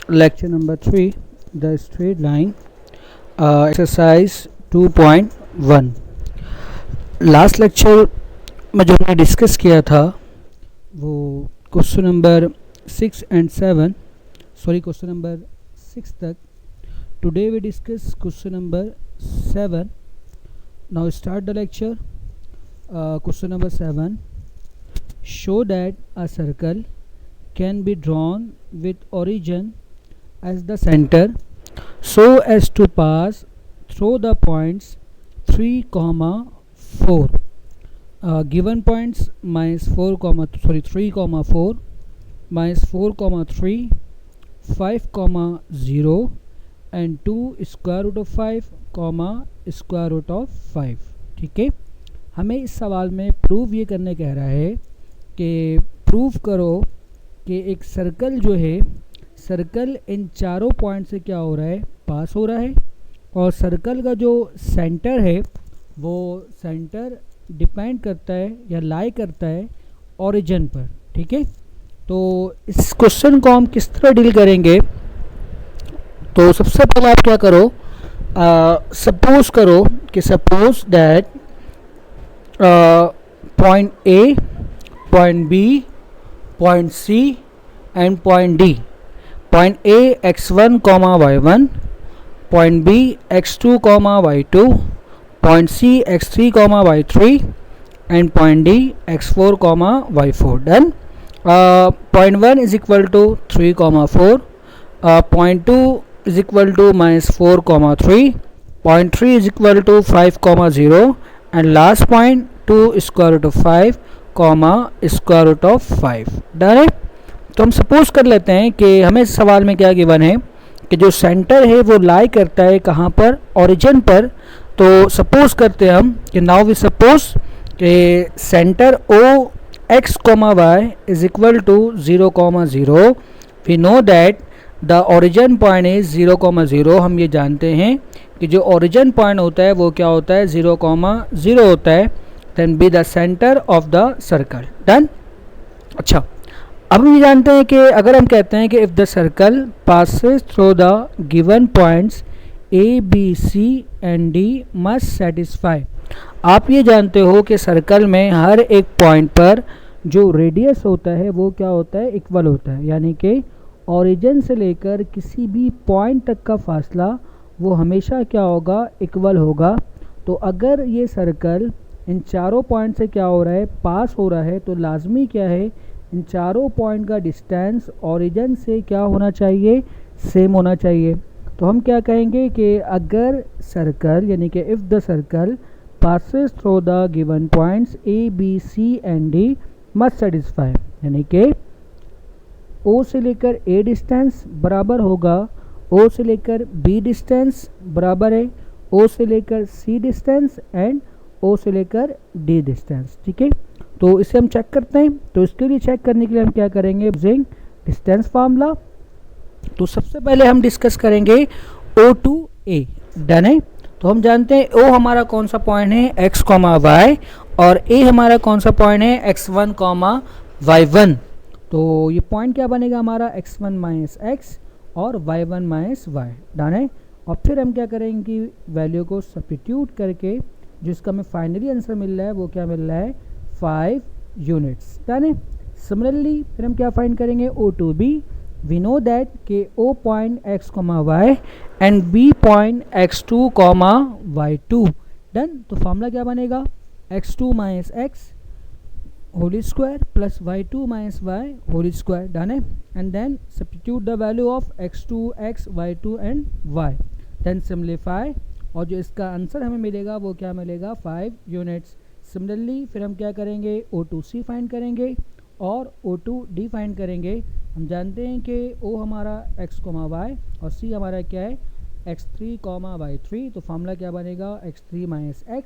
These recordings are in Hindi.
lecture number 3, the straight line, exercise 2.1. Last lecture में जो हमने डिस्कस किया था वो question number 6 and 7, question number 6 तक. Today we discuss question number 7. Now start the lecture. Question number 7. Show that a circle can be drawn with origin as the center so as to pass through the points 3, 4. Given points minus 3, 4, minus 4, 3, 5, 0 and 2 square root of 5, square root of 5. ठीक है, हमें इस सवाल में प्रूव ये करने कह रहा है कि प्रूव करो कि एक सर्कल जो है, सर्कल इन चारों पॉइंट से क्या हो रहा है, पास हो रहा है. और सर्कल का जो सेंटर है वो सेंटर डिपेंड करता है या लाई करता है ओरिजिन पर. ठीक है, तो इस क्वेश्चन को हम किस तरह डील करेंगे. तो सबसे पहले आप क्या करो, सपोज करो कि suppose that point A, point B, point C and point D. Point A x1, y1, point B x2, y2, point C x3, y3 and point D x4, y4. Done. Point 1 is equal to 3, 4. Point 2 is equal to minus 4, 3. Point 3 is equal to 5, 0 and last point 2 square root of 5, square root of 5. Done है. तो हम सपोज कर लेते हैं कि हमें इस सवाल में क्या गिवन है कि जो सेंटर है वो लाई करता है कहाँ पर, ओरिजिन पर. तो सपोज करते हैं हम कि नाउ वी सपोज कि centre O x y is equal to 0, 0. We know that the origin point is 0, 0. हम ये जानते हैं कि जो ओरिजिन पॉइंट होता है वो क्या होता है, 0, 0 होता है. then be the center of the circle. done. अच्छा, अब हम ये जानते हैं कि अगर हम कहते हैं कि if the circle passes through the given points A, B, C and D must satisfy. आप ये जानते हो कि सर्कल में हर एक पॉइंट पर जो रेडियस होता है वो क्या होता है, इक्वल होता है. यानी कि ओरिजिन से लेकर किसी भी पॉइंट तक का फासला वो हमेशा क्या होगा, इक्वल होगा. तो अगर ये सर्कल इन चारों पॉइंट से क्या हो रहा है, पास हो रहा है, तो लाजमी क्या है, इन चारों पॉइंट का डिस्टेंस ओरिजिन से क्या होना चाहिए, सेम होना चाहिए. तो हम क्या कहेंगे कि अगर सर्कल यानी कि if the circle passes through the given points A, B, C and D must satisfy. यानी कि ओ से लेकर ए डिस्टेंस बराबर होगा, ओ से लेकर बी डिस्टेंस बराबर है, ओ से लेकर सी डिस्टेंस एंड ओ से लेकर डी डिस्टेंस. ठीक है, तो इसे हम चेक करते हैं. तो इसके लिए चेक करने के लिए हम क्या करेंगे, यूजिंग डिस्टेंस फार्मूला. तो सबसे पहले हम डिस्कस करेंगे O टू A. डन है. तो हम जानते हैं O हमारा कौन सा पॉइंट है, x, y और A हमारा कौन सा पॉइंट है, x1, y1. तो ये पॉइंट क्या बनेगा हमारा, x1 माइनस x और y1 माइनस y. डन है. और फिर हम क्या करेंगे, वैल्यू को सब्स्टिट्यूट करके जिसका हमें फाइनली आंसर मिल रहा है वो क्या मिल रहा है, 5 यूनिट्स. डन है. सिमिलरली फिर हम क्या फाइंड करेंगे, O to B. We know that कि O point x, y and B point x2, y2. Done. तो फॉर्मूला क्या बनेगा, x2 minus x whole square plus y2 minus y whole square. Done है. And then substitute the value of x2, x, y2 and y. Then simplify और जो इसका आंसर हमें मिलेगा वो क्या मिलेगा, 5 यूनिट्स. सिमिलरली फिर हम क्या करेंगे, O2C फाइंड करेंगे और O2D फाइंड करेंगे. हम जानते हैं कि O हमारा x, y और C हमारा क्या है, x3, y3. तो फार्मूला क्या बनेगा, x3 माइनस x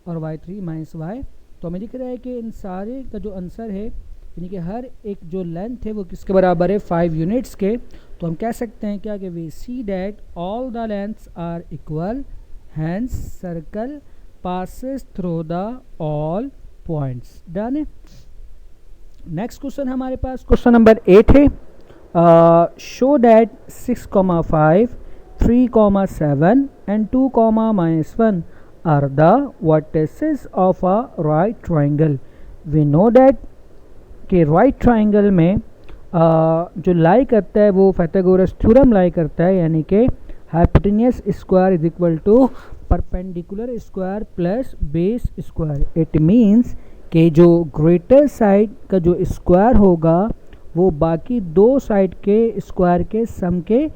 और y3 माइनस y. तो हमें दिख रहा है कि इन सारे का जो आंसर है यानी कि हर एक जो लेंथ है वो किसके बराबर है, 5 यूनिट्स के. तो हम कह सकते हैं क्या कि we see that all the lengths are equal, hence circle passes through the all points. Done है. नेक्स्ट क्वेश्चन हमारे पास क्वेश्चन नंबर 8 है. show that 6, 5, 3, 7 and 2, -1 are the vertices of a right triangle. We know that कि right triangle में जो लाई करता है वो पाइथागोरस थ्योरम लाई करता है, यानी कि hypotenuse square is equal to perpendicular square plus base square. It means कि जो ग्रेटर साइड का जो स्क्वायर होगा वो बाकी दो साइड के स्क्वायर के सम के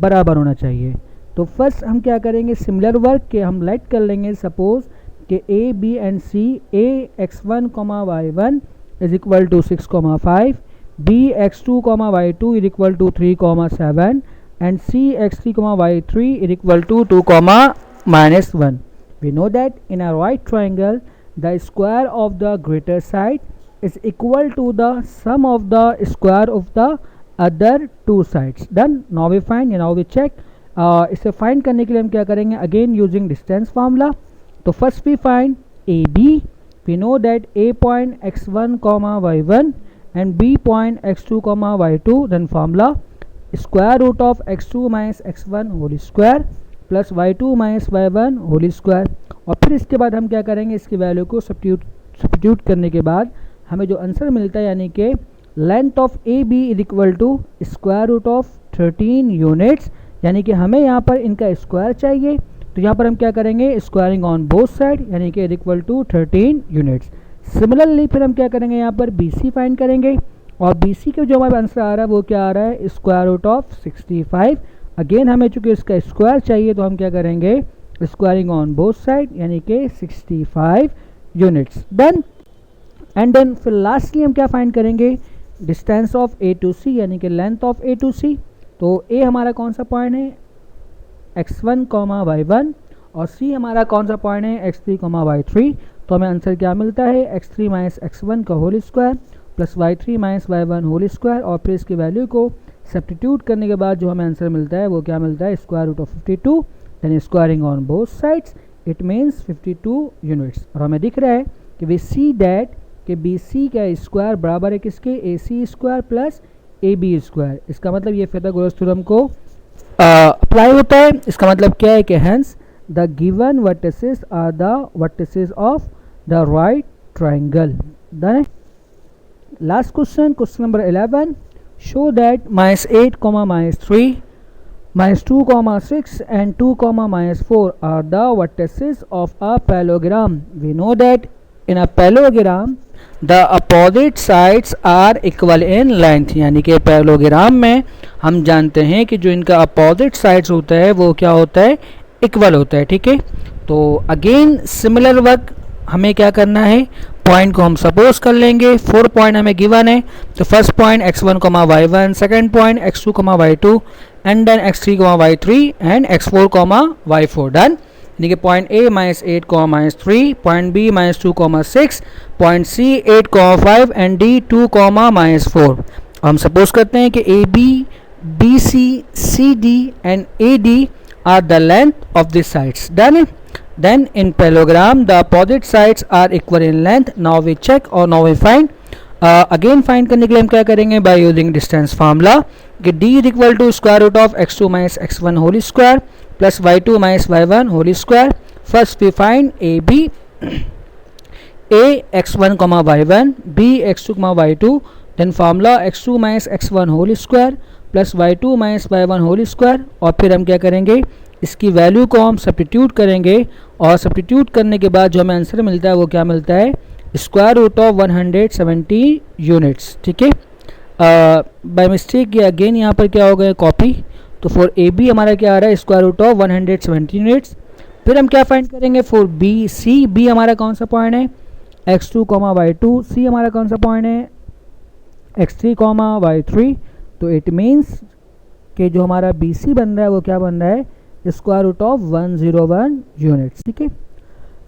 बराबर होना चाहिए। तो फर्स्ट हम क्या करेंगे, सिमिलर वर्क के हम लाइट कर लेंगे। सपोज कि A B and C, A x1, y1 is equal to 6, 5, b x2, y2 is equal to 3, 7 and c x3, y3 is equal to 2, -1. We know that in a right triangle the square of the greater side is equal to the sum of the square of the other two sides. Done. Now we find, now we check. इसे फाइंड करने के लिए हम क्या करेंगे, अगेन यूजिंग डिस्टेंस फार्मूला। तो first we find A B. We know that A point x1, y1 and b point x2, y2. then formula square root of x2 minus x1 whole square plus y2 minus y1 whole square. और फिर इसके बाद हम क्या करेंगे, इसकी वैल्यू को सब्स्टिट्यूट करने के बाद हमें जो आंसर मिलता है, यानी कि length of A B is equal to square root of 13 units, यानी कि हमें यहाँ पर इनका स्क्वायर चाहिए। तो यहाँ पर हम क्या करेंगे, स्क्वायरिंग ऑन बोथ साइड, यानी कि is equal to 13 units. Similarly फिर हम क्या करेंगे, यहाँ पर बी सी फाइंड करेंगे और बी सी के जो हमारा आंसर आ रहा है वो क्या आ रहा है, स्क्वायर रूट ऑफ 65। अगेन हमें चूँकि इसका स्क्वायर चाहिए तो हम क्या करेंगे, स्क्वायरिंग ऑन बोथ साइड, यानी कि 65 यूनिट्स। डन। एंड देन फिर लास्टली हम क्या फाइंड करेंगे, डिस्टेंस ऑफ ए टू सी, यानी कि लेंथ ऑफ ए टू सी। तो ए हमारा कौन सा पॉइंट है, x1, y1 और सी हमारा कौन सा पॉइंट है, x3, y3। तो हमें आंसर क्या मिलता है, x3 माइनस x1 का whole square plus y3 minus y1 whole square. और फिर इसकी वैल्यू को सब्स्टिट्यूट करने के बाद जो हमें आंसर मिलता है वो क्या मिलता है, square root of 52, then squaring on both sides, it means 52 units. और हमें दिख रहा है कि वी सी दैट कि बी सी का स्क्वायर बराबर है किसके, A C square plus A B square. इसका मतलब ये पाइथागोरस थ्योरम को अप्लाई होता है। इसका मतलब क्या है कि hence the given vertices are the vertices of the right triangle. Done है। Last question, question number 11, show that -8, -3, -2, 6 and 2, -4 are the vertices of a parallelogram. We know that in a parallelogram the opposite sides are equal in length, यानी कि पैरेललोग्राम में हम जानते हैं कि जो इनका अपोजिट साइड्स होता है वो क्या होता है, इक्वल होता है। ठीक है, तो अगेन सिमिलर वर्क हमें क्या करना है, पॉइंट को हम सपोज कर लेंगे। 4 पॉइंट हमें गिवन है। तो first point x1, y1, second point x2, y2 and then x3, y3 and x4, y4। Done. यानी कि point A -8, -3, point B -2, 6, point C 8, 5 and D 2, -4। हम सपोज करते हैं कि AB, BC, CD and AD are the length of this sides. Done. Then in parallelogram the opposite sides are equal in length. Now we check or now we find. Again find करने के लिए हम क्या करेंगे, by using distance formula कि d is equal to square root of x2 minus x1 whole square plus y2 minus y1 whole square. First we find AB, a x1, y1, b x2, y2, then formula x2 minus x1 whole square plus y2 minus y1 whole square। और फिर हम क्या करेंगे, इसकी वैल्यू को हम सब्स्टिट्यूट करेंगे और सब्स्टिट्यूट करने के बाद जो हमें आंसर मिलता है वो क्या मिलता है, स्क्वायर रूट ऑफ 170 यूनिट्स। ठीक है, बाय मिस्टेक ये अगेन यहाँ पर क्या हो गया, कॉपी। तो फॉर ए बी हमारा क्या आ रहा है, स्क्वायर रूट ऑफ 170 यूनिट्स। फिर हम क्या फाइंड करेंगे, फॉर बी सी, बी हमारा कौन सा पॉइंट है, x2, y2, सी हमारा कौन सा पॉइंट है, x3, y3। तो इट मीन्स कि जो हमारा बी सी बन रहा है वो क्या बन रहा है, स्क्वायर रूट ऑफ 101 यूनिट्स। ठीक है,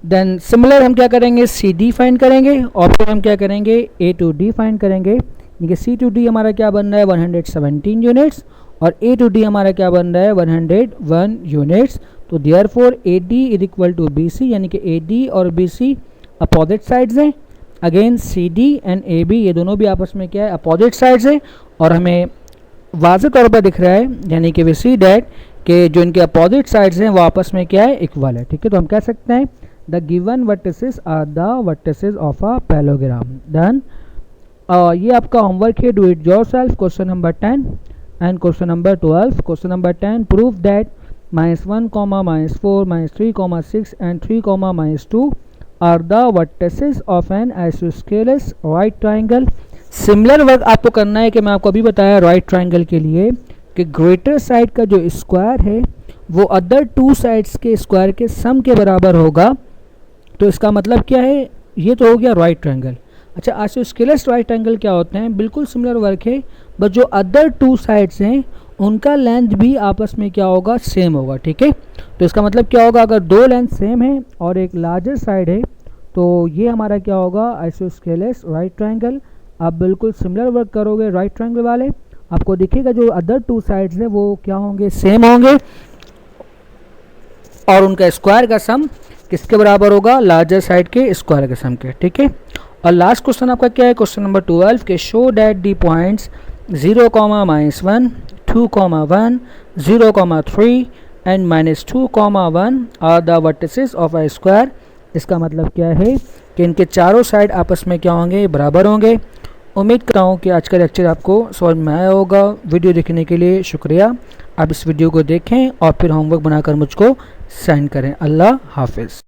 देन सिमिलर हम क्या करेंगे, सी डी फाइंड करेंगे और फिर हम क्या करेंगे, ए टू डी फाइंड करेंगे। देखिए सी टू डी हमारा क्या बन रहा है, 117 यूनिट्स और ए टू डी हमारा क्या बन रहा है, 101 यूनिट्स। तो therefore A D is equal to B C, यानी कि ए डी और बी सी अपोजिट साइड्स हैं। Again C D and A B ये दोनों भी आपस में क्या है, अपोजिट साइड्स है। और हमें वाज़ेह तौर पर दिख रहा है, यानी कि वी सी डैट कि जो इनके अपोजिट साइड्स हैं वो आपस में क्या है, इक्वल है। ठीक है, तो हम कह सकते हैं the given vertices are the vertices of a parallelogram. Done. ये आपका होमवर्क है, do it yourself. Question number 10 and question number 12। Question number 10, prove that -1, -4, -3, 6 and 3, -2 are the vertices of an isosceles right triangle. Similar work आपको करना है कि मैं आपको अभी बताया राइट ट्राइंगल के लिए कि ग्रेटर साइड का जो स्क्वायर है वो अदर टू साइड्स के स्क्वायर के सम के बराबर होगा। तो इसका मतलब क्या है, ये तो हो गया राइट ट्राइंगल। अच्छा, आइसोस्केलस राइट ट्राइंगल क्या होते हैं, बिल्कुल सिमिलर वर्क है, बट जो अदर टू साइड्स हैं उनका लेंथ भी आपस में क्या होगा, सेम होगा। ठीक है, तो इसका मतलब क्या होगा, अगर दो लेंथ सेम है और एक लार्जर साइड है तो ये हमारा क्या होगा, आइसोस्केलस राइट ट्राइंगल। आप बिल्कुल सिमिलर वर्क करोगे राइट ट्राइंगल वाले, आपको दिखेगा जो अदर टू साइड्स हैं वो क्या होंगे, सेम होंगे, और उनका स्क्वायर का सम किसके बराबर होगा, लार्जर साइड के स्क्वायर के सम के। ठीक है, और लास्ट क्वेश्चन आपका क्या है, क्वेश्चन नंबर 12 के show that the points 0, -1, 2, 1, 0, 3 and -2, 1 are the vertices of a square. इसका मतलब क्या है कि इनके चारों साइड आपस में क्या होंगे, बराबर होंगे। उम्मीद करता हूँ कि आज का लेक्चर आपको समझ में आया होगा। वीडियो देखने के लिए शुक्रिया। आप इस वीडियो को देखें और फिर होमवर्क बनाकर मुझको सेंड करें। अल्लाह हाफिज़।